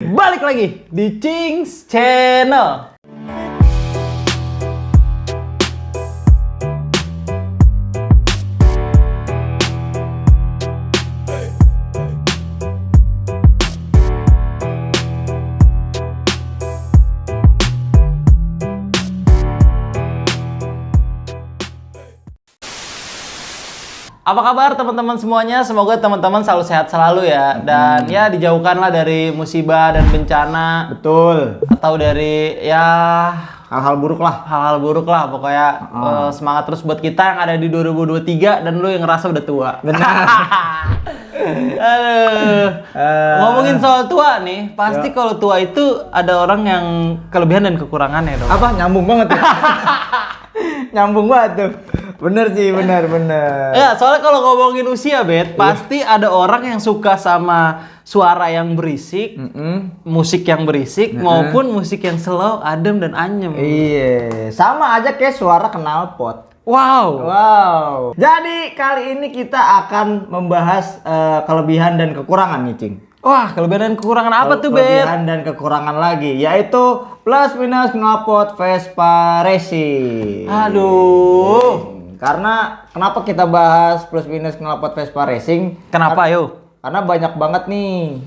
Balik lagi di Cings Channel. Apa kabar teman-teman semuanya? Semoga teman-teman selalu sehat selalu ya. Dan ya dijauhkanlah dari musibah dan bencana. Betul. Atau dari ya Hal-hal buruk lah. hal-hal buruk lah. Pokoknya semangat terus buat kita yang ada di 2023 dan lu yang ngerasa udah tua. Benar. Aduh. Ngomongin soal tua nih, pasti kalau tua itu ada orang yang kelebihan dan kekurangannya dong. Apa? Nyambung banget tuh. Nyambung banget tuh. Bener sih, bener. Ya, soalnya kalau ngomongin usia, Bet, pasti ada orang yang suka sama suara yang berisik, musik yang berisik, maupun musik yang slow, adem, dan anyem. Iya, sama aja kayak suara knalpot. Wow. Jadi kali ini kita akan membahas kelebihan dan kekurangan nih, Cing. Wah, kelebihan dan kekurangan apa tuh, Bet? Kelebihan dan kekurangan lagi, yaitu plus minus knalpot Vespa Racing. Aduh. Karena kenapa kita bahas plus minus knalpot Vespa Racing? Kenapa, yo? Karena banyak banget nih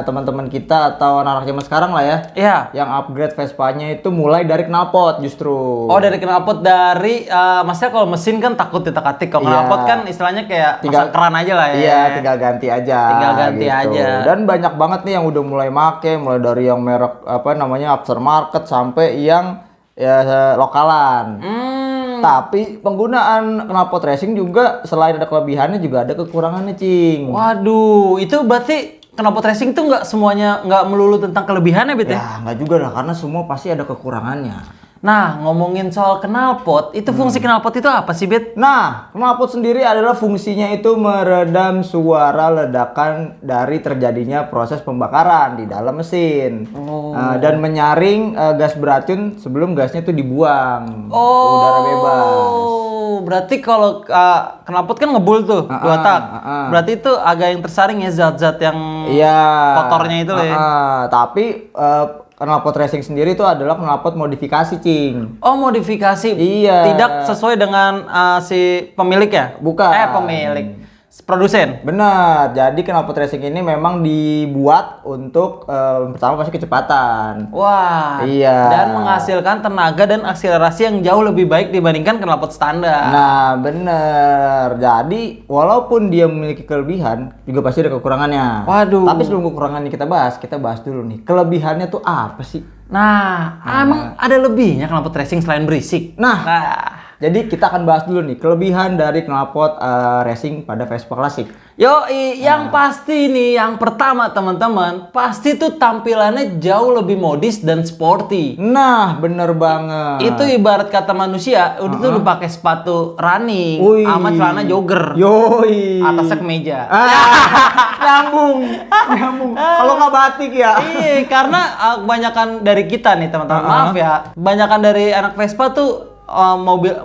teman-teman kita atau anak-anak zaman sekarang lah ya, Iya. yang upgrade Vespanya itu mulai dari knalpot justru. Oh, dari knalpot dari maksudnya kalau mesin kan takut ditak-atik. Kalau Iya. knalpot kan istilahnya kayak masang keran aja lah ya. Iya, tinggal ganti aja. Tinggal ganti aja. Dan banyak banget nih yang udah mulai make, mulai dari yang merek apa namanya aftermarket sampai yang ya lokalan. Tapi penggunaan knalpot racing juga selain ada kelebihannya juga ada kekurangannya, Cing. Waduh, itu berarti knalpot racing tuh nggak semuanya nggak melulu tentang kelebihannya, Bet ya? Ya, nggak juga lah, karena semua pasti ada kekurangannya. Nah, ngomongin soal knalpot, itu fungsi knalpot itu apa sih, Bet? Nah, knalpot sendiri adalah fungsinya itu meredam suara ledakan dari terjadinya proses pembakaran di dalam mesin. Dan menyaring gas beracun sebelum gasnya itu dibuang ke udara bebas. Oh, berarti kalau knalpot kan ngebul tuh, dua tak. Berarti itu agak yang tersaring ya zat-zat yang kotornya itu lah ya. Tapi knalpot racing sendiri itu adalah knalpot modifikasi, Cing. Oh, modifikasi. Iya. Tidak sesuai dengan si pemilik ya? Bukan. Pemilik. Produsen. Benar. Jadi knalpot racing ini memang dibuat untuk pertama pasti kecepatan. Wah. Iya. Dan menghasilkan tenaga dan akselerasi yang jauh lebih baik dibandingkan knalpot standar. Nah, bener. Jadi, walaupun dia memiliki kelebihan, juga pasti ada kekurangannya. Waduh. Tapi sebelum kekurangannya kita bahas dulu nih. Kelebihannya tuh apa sih? Nah, emang ada lebihnya knalpot racing selain berisik? Nah, jadi kita akan bahas dulu nih kelebihan dari knalpot racing pada Vespa klasik. Yang pasti nih, yang pertama teman-teman, pasti tuh tampilannya jauh lebih modis dan sporty. Nah, bener banget. Itu ibarat kata manusia, udah pakai sepatu running, sama celana jogger. Yoi. Atasnya kemeja. Nyambung. Kalau nggak batik ya. Iya, karena kebanyakan dari kita nih teman-teman, maaf ya, kebanyakan dari anak Vespa tuh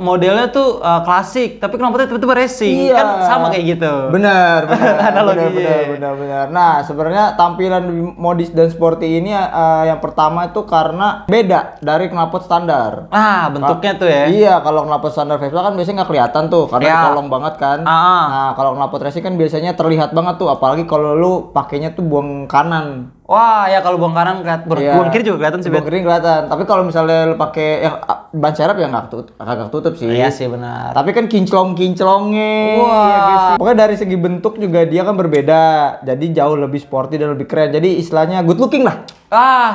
modelnya tuh klasik, tapi knalpotnya tiba-tiba racing. Iya. Kan sama kayak gitu. Benar. Analoginya. Benar. Nah, sebenarnya tampilan lebih modis dan sporty ini yang pertama itu karena beda dari knalpot standar. Bentuknya tuh ya. Iya, kalau knalpot standar Vespa kan biasanya nggak kelihatan tuh, karena kolong banget kan. Nah, kalau knalpot racing kan biasanya terlihat banget tuh, apalagi kalau lu pakainya tuh buang kanan. Wah, ya kalau buang kanan buang kiri juga kelihatan sih. Buang kiri kelihatan. Tapi kalau misalnya lu pakai yang ban serep ya agak tutup sih. Iya sih, benar. Tapi kan kinclong-kinclongnya. Wah. Ya, guys. Pokoknya dari segi bentuk juga dia kan berbeda. Jadi jauh lebih sporty dan lebih keren. Jadi istilahnya good looking lah.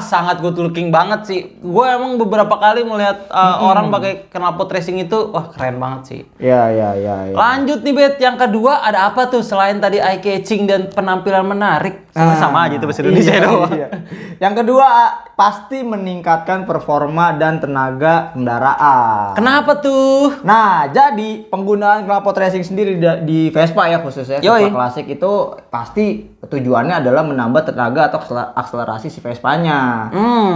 Sangat good looking banget sih. Gue emang beberapa kali melihat orang pakai knalpot racing itu, wah keren banget sih. Iya. Lanjut nih, Bet, yang kedua ada apa tuh selain tadi eye catching dan penampilan menarik? Sama aja itu bahasa Indonesia doang. Iya. Yang kedua pasti meningkatkan performa dan tenaga kendaraan. Kenapa tuh? Nah, jadi penggunaan knalpot racing sendiri di Vespa ya khususnya Vespa klasik itu pasti tujuannya adalah menambah tenaga atau akselerasi si Vespa Vespanya.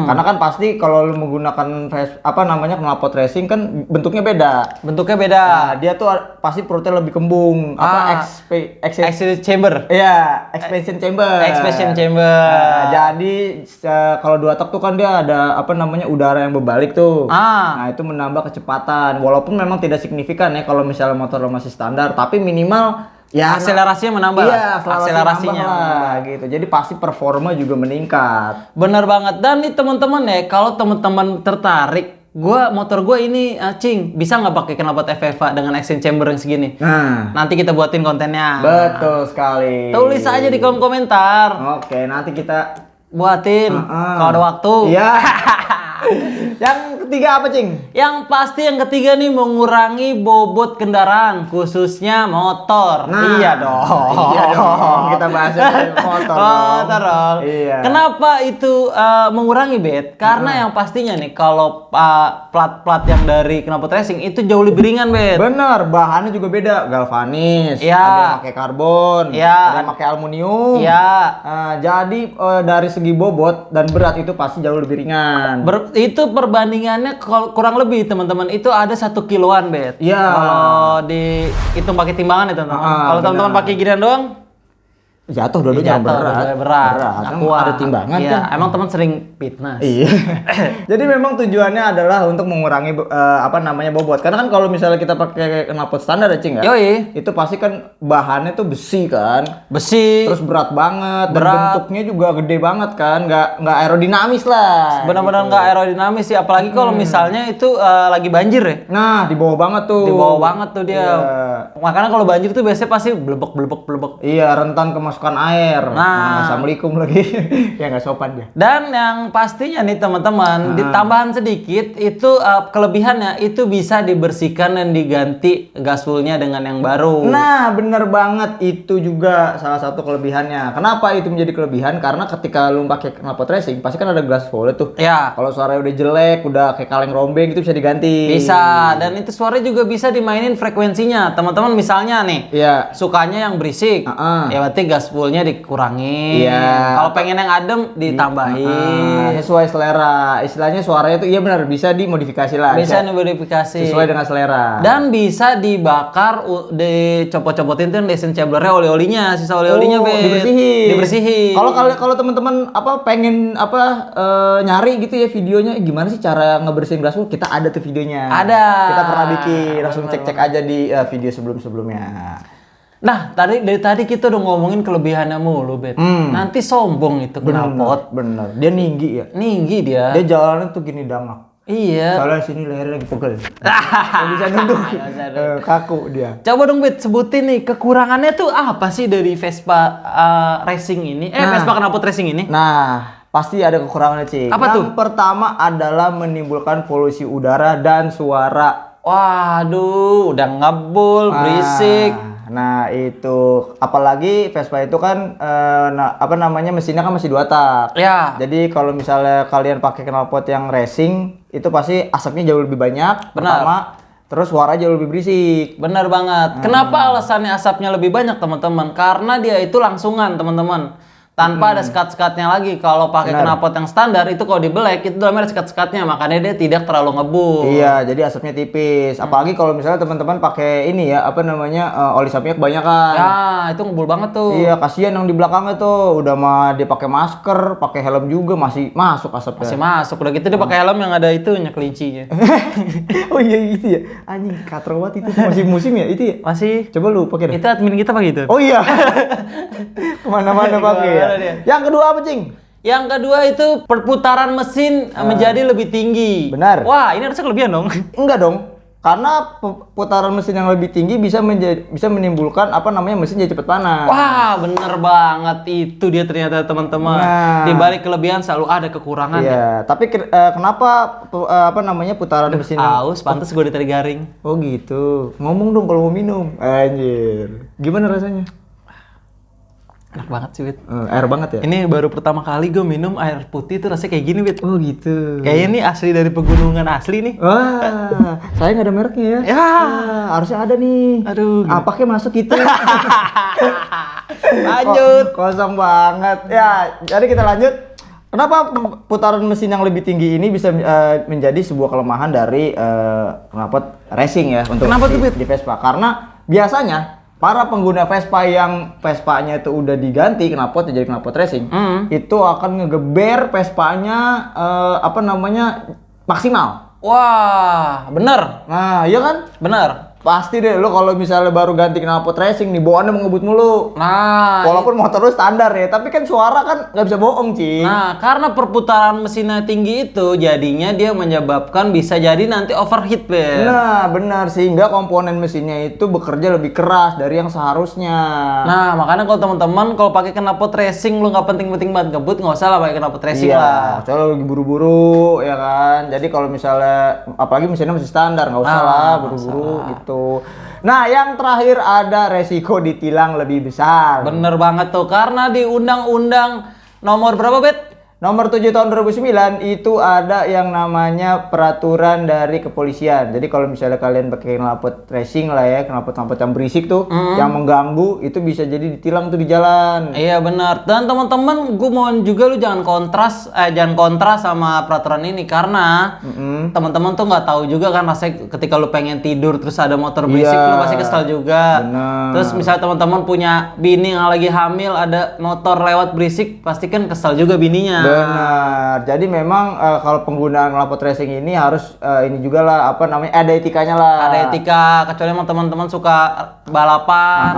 Karena kan pasti kalau lu menggunakan knalpot racing kan bentuknya beda. Bentuknya beda. Nah, dia tuh pasti perutnya lebih kembung. Exhaust chamber. Iya, expansion chamber. Expansion chamber. Nah, jadi kalau 2 tak tuh kan dia ada udara yang berbalik tuh. Nah, itu menambah kecepatan. Walaupun memang tidak signifikan ya kalau misalnya motor lo masih standar, tapi minimal ya akselerasinya menambah. Iya, akselerasinya lah, gitu. Jadi pasti performa juga meningkat. Bener banget. Dan nih teman-teman ya, kalau teman-teman tertarik, motor gua ini Cing, bisa nggak pakai knalpot FFA dengan exhaust chamber yang segini? Nah, nanti kita buatin kontennya. betul sekali. Tulis aja di kolom komentar. Oke, nanti kita buatin kalau ada waktu. Iya. Yang ketiga apa, Cing? Yang pasti yang ketiga nih, mengurangi bobot kendaraan, khususnya motor. Nah, iya dong. Iya dong. Kita bahas motor. Motor dong. Iya. Kenapa itu mengurangi, Bet? Karena yang pastinya nih, kalau plat-plat yang dari knalpot racing itu jauh lebih ringan, Bet. Bener, bahannya juga beda. Galvanis, Iya. ada yang pakai karbon, Iya. ada yang pakai aluminium. Iya. Jadi dari segi bobot dan berat itu pasti jauh lebih ringan. Itu perbandingannya kurang lebih, teman-teman, itu ada 1 kiloan, Bet. Iya. Kalau dihitung pakai timbangan ya, teman-teman. Kalau teman-teman pakai ginian doang, jatuh dua-duanya berat. Nggak Kan kuat. ada timbangan iya, kan. emang teman sering fitness. Iya. Jadi memang tujuannya adalah untuk mengurangi bobot. Karena kan kalau misalnya kita pakai knalpot standar ya, Cing ya. Yoi. Itu pasti kan bahannya tuh besi kan. Besi. Terus berat banget dan Berat. bentuknya juga gede banget kan. Nggak aerodinamis lah. Benar-benar gitu. nggak aerodinamis sih, apalagi kalau misalnya itu lagi banjir ya. Nah, di bawah banget tuh. Di bawah banget tuh dia. Iya. Makanya kalau banjir tuh biasanya pasti blebek. Iya, rentan kemasukan air. Nah. Assalamualaikum lagi. Ya nggak sopan dia. Dan yang pastinya nih teman-teman, ditambahan sedikit itu kelebihannya itu bisa dibersihkan dan diganti gaspolnya dengan yang baru. Nah, bener banget, itu juga salah satu kelebihannya. Kenapa itu menjadi kelebihan? Karena ketika lu pakai knalpot racing, pasti kan ada gaspol tuh. Ya. Kalau suaranya udah jelek, udah kayak kaleng rombeng itu bisa diganti. Bisa, dan itu suara juga bisa dimainin frekuensinya. Teman-teman misalnya nih, Iya. sukanya yang berisik, ya berarti gaspolnya dikurangin. Iya. Kalau pengen yang adem ditambahin. Sesuai selera. Istilahnya suaranya itu iya benar bisa dimodifikasi lah. Bisa dimodifikasi. Sesuai dengan selera. Dan bisa dibakar, dicopot-copotin tuh desain chambernya, oli-olinya, sisa oli-olinya, Bet. Dibersihin. Kalau teman-teman pengen nyari gitu ya videonya gimana sih cara ngebersihin gaspol, kita ada tuh videonya. Ada. Kita pernah bikin, langsung cek-cek aja di video sebelum-sebelumnya. Nah, dari tadi kita udah ngomongin kelebihannya mulu, Bet. Nanti sombong itu knalpot. Bener. Dia tinggi ya. Tinggi dia. Dia jalannya tuh gini dangak. Iya. Soalnya sini lehernya lagi pegel. Nggak bisa nunduk. Kaku dia. Coba dong, Bet, sebutin nih kekurangannya tuh apa sih dari Vespa racing ini? Vespa knalpot racing ini? Nah, pasti ada kekurangannya, Cik. Apa tuh? Yang pertama adalah menimbulkan polusi udara dan suara. Waduh, udah ngebul, berisik. Nah, itu apalagi Vespa itu kan mesinnya kan masih 2 tak. Ya. Jadi kalau misalnya kalian pakai knalpot yang racing, itu pasti asapnya jauh lebih banyak. Benar. Pertama, terus suara jauh lebih berisik. Benar banget. Kenapa alasannya asapnya lebih banyak, teman-teman? Karena dia itu langsungan, teman-teman. Tanpa ada sekat-sekatnya lagi. Kalau pakai knalpot yang standar itu kalau dibelek itu dalamnya ada sekat-sekatnya, makanya dia tidak terlalu ngebul. Iya, jadi asapnya tipis. Apalagi kalau misalnya teman-teman pakai ini ya, oli sampingnya kebanyakan. Ya, itu ngebul banget tuh. Iya, kasihan yang di belakangnya tuh. Udah mah dia pakai masker, pakai helm juga masih masuk asapnya. Masih masuk. Udah gitu dia pakai helm yang ada itunya, kelincinya. Oh iya gitu ya. Anjing, katrowat itu masih musim ya itu ya? Masih. Coba lu pakai deh. Itu admin kita pakai itu. Oh iya. Kemana-mana pakai ya. Dia. Yang kedua apa, Cing? Yang kedua itu perputaran mesin menjadi lebih tinggi. Benar. Wah, ini harusnya kelebihan dong. Enggak dong. Karena putaran mesin yang lebih tinggi bisa menimbulkan mesin jadi cepat panas. Wah, bener banget itu dia ternyata, teman-teman. Nah. Di balik kelebihan selalu ada kekurangan. Iya, tapi kenapa putaran mesin Aus, pantas gue ditarik garing. Oh gitu. Ngomong dong kalau mau minum. Anjir. Gimana rasanya? Enak banget sih, Wit. Air banget ya? Ini baru pertama kali gue minum air putih tuh rasanya kayak gini, Wit. Oh gitu. Kayaknya ini asli dari pegunungan asli nih. Wah, saya nggak ada mereknya ya? Ya. Harusnya ada nih. Aduh. Apa kayak masuk gitu? Lanjut. Kosong banget. Ya, jadi kita lanjut. Kenapa putaran mesin yang lebih tinggi ini bisa menjadi sebuah kelemahan dari knalpot racing ya untuk Kenapa tuh, di Vespa? Karena biasanya para pengguna Vespa yang Vespanya itu udah diganti knalpotnya jadi knalpot racing, itu akan ngegeber Vespanya maksimal. Wah, bener. Nah, iya kan? Bener. Pasti deh lo kalau misalnya baru ganti knalpot racing nih bawaannya mau ngebut mulu. Nah, Walaupun motor lu standar ya, tapi kan suara kan nggak bisa bohong, Cing. Nah, karena perputaran mesinnya tinggi itu, jadinya dia menyebabkan bisa jadi nanti overheat, Ben. Nah, benar, sehingga komponen mesinnya itu bekerja lebih keras dari yang seharusnya. Nah, makanya kalau teman-teman kalau pakai knalpot racing lu nggak penting-penting banget ngebut, nggak usah lah pakai knalpot racing lah. Soalnya lagi buru-buru ya kan. Jadi kalau misalnya apalagi mesinnya masih standar, nggak usah lah buru-buru gitu. Nah, yang terakhir ada resiko ditilang lebih besar. Bener banget tuh, karena di Undang-Undang nomor berapa, Bet? Nomor 7 tahun 2009 itu ada yang namanya peraturan dari kepolisian. Jadi kalau misalnya kalian pakai knalpot racing lah ya, knalpot yang berisik tuh, yang mengganggu, itu bisa jadi ditilang tuh di jalan. Iya benar. Dan teman-teman, gue mohon juga lu jangan kontras sama peraturan ini karena teman-teman tuh nggak tahu juga kan rasanya ketika lu pengen tidur terus ada motor berisik, lu pasti kesel juga. Bener. Terus misalnya teman-teman punya bini yang lagi hamil ada motor lewat berisik, pasti kan kesel juga bininya. Benar. Jadi memang kalau penggunaan knalpot racing ini harus ini juga lah ada etikanya lah. Ada etika, kecuali emang teman-teman suka balapan.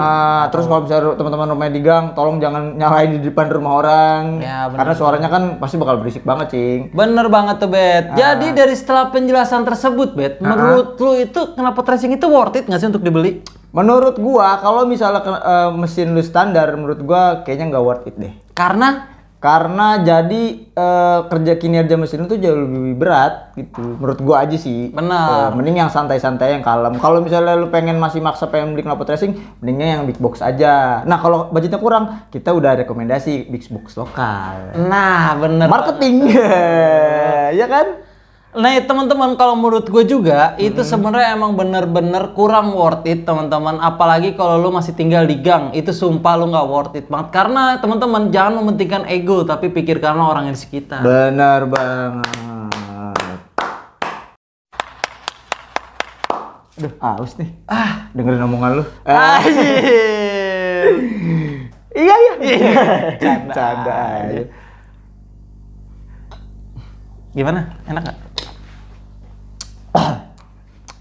Terus kalau misalnya teman-teman rumahnya di gang, tolong jangan nyalain di depan rumah orang. Ya, bener. Karena suaranya kan pasti bakal berisik banget, Cing. Bener banget tuh, Bet. Jadi dari setelah penjelasan tersebut, Bet, menurut lu itu knalpot racing itu worth it nggak sih untuk dibeli? Menurut gua kalau misalnya mesin lu standar, menurut gua kayaknya nggak worth it deh. Karena jadi kerja kinerja mesin itu jauh lebih berat gitu. Menurut gua aja sih. Benar. Mending yang santai-santai yang kalem. Kalau misalnya lu pengen masih maksa pengen beli knalpot racing, mendingnya yang big box aja. Nah, kalau budgetnya kurang, kita udah rekomendasi big box lokal. Nah, bener. Marketing. Ya kan? Nah, teman-teman, kalau menurut gue juga itu sebenarnya emang bener-bener kurang worth it, teman-teman. Apalagi kalau lu masih tinggal di gang, itu sumpah lu nggak worth it banget. Karena teman-teman jangan mementingkan ego, tapi pikirkanlah orang yang di sekitar. Benar banget. Aduh, aus nih. Dengerin omongan lu. Iya. Canda aja. Gimana? Enak nggak?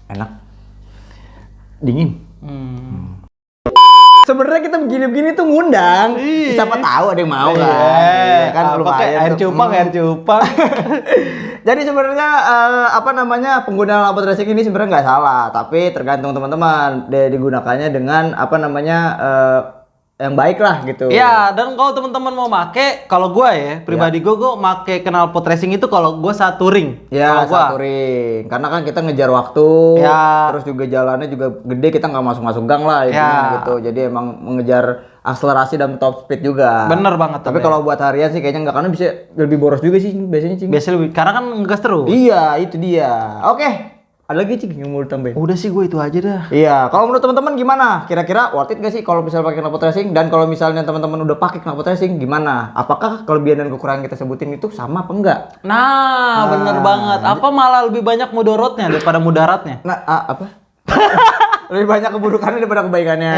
Enak. Dingin. Sebenarnya kita begini-begini tuh ngundang. Siapa tahu ada yang mau kan. Kan lumayan. Air cupang. Jadi sebenarnya penggunaan knalpot racing ini sebenarnya nggak salah, tapi tergantung teman-teman digunakannya dengan yang baik lah gitu. Ya, dan kalau teman-teman mau make, kalau gue ya pribadi gue make knalpot racing itu kalau gue saat touring. Ya, saat touring. Karena kan kita ngejar waktu, terus juga jalannya juga gede, kita nggak masuk gang lah gitu. Jadi emang mengejar akselerasi dan top speed juga. Bener banget. Tapi kalau buat harian sih kayaknya nggak, karena bisa lebih boros juga sih biasanya, Cing. Biasanya lebih, karena kan ngegas terus. Iya, itu dia. Oke. Ada lagi, Cing, yang mau ditambahin? Udah sih gue itu aja dah. Iya, kalau menurut teman-teman gimana? Kira-kira worth it gak sih kalau misalnya pakai knalpot racing? Dan kalau misalnya teman-teman udah pakai knalpot racing, gimana? Apakah kelebihan dan kekurangan kita sebutin itu sama apa enggak? Nah, bener banget. Apa malah lebih banyak mudorotnya daripada mudaratnya? Nah, apa? Lebih banyak keburukannya daripada kebaikannya.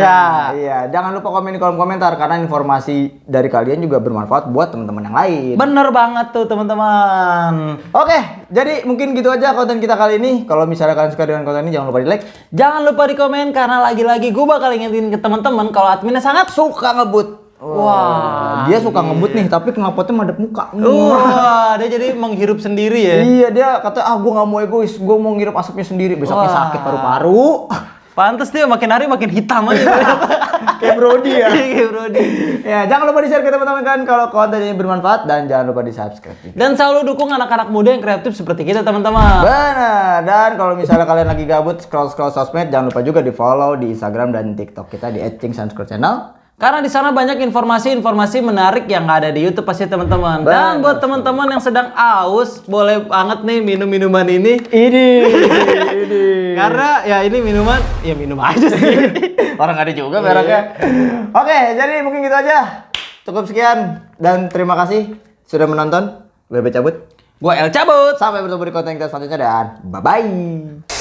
Iya, jangan lupa komen di kolom komentar karena informasi dari kalian juga bermanfaat buat teman-teman yang lain. Bener banget tuh, teman-teman. Oke, jadi mungkin gitu aja konten kita kali ini. Kalau misalnya kalian suka dengan konten ini, jangan lupa di like, jangan lupa di komen karena lagi-lagi gue bakal ingetin ke teman-teman kalau adminnya sangat suka ngebut. Wah, dia suka ngebut nih, tapi knalpotnya madep muka. Wah, dia jadi menghirup sendiri ya. Iya, dia kata gue nggak mau egois, gue mau ngirup asapnya sendiri. Besoknya sakit paru-paru. Pantes dia makin hari makin hitam aja. Kayak Brody ya. Kayak Brody. Ya, jangan lupa di-share ke teman-teman kan kalau konten ini bermanfaat, dan jangan lupa di-subscribe. Dan selalu dukung anak-anak muda yang kreatif seperti kita, teman-teman. Benar. Dan kalau misalnya kalian lagi gabut scroll sosmed, jangan lupa juga di-follow di Instagram dan TikTok kita di @cingsanscroll_channel. Karena di sana banyak informasi-informasi menarik yang nggak ada di YouTube pasti, teman-teman. Dan buat teman-teman yang sedang aus, boleh banget nih minum minuman ini. Ini. Karena ya ini minuman, ya minum aja sih. Orang ada juga mereknya. Oke, jadi mungkin gitu aja. Cukup sekian dan terima kasih sudah menonton. Gue cabut. Gua El cabut. Sampai bertemu di konten kita selanjutnya dan bye-bye.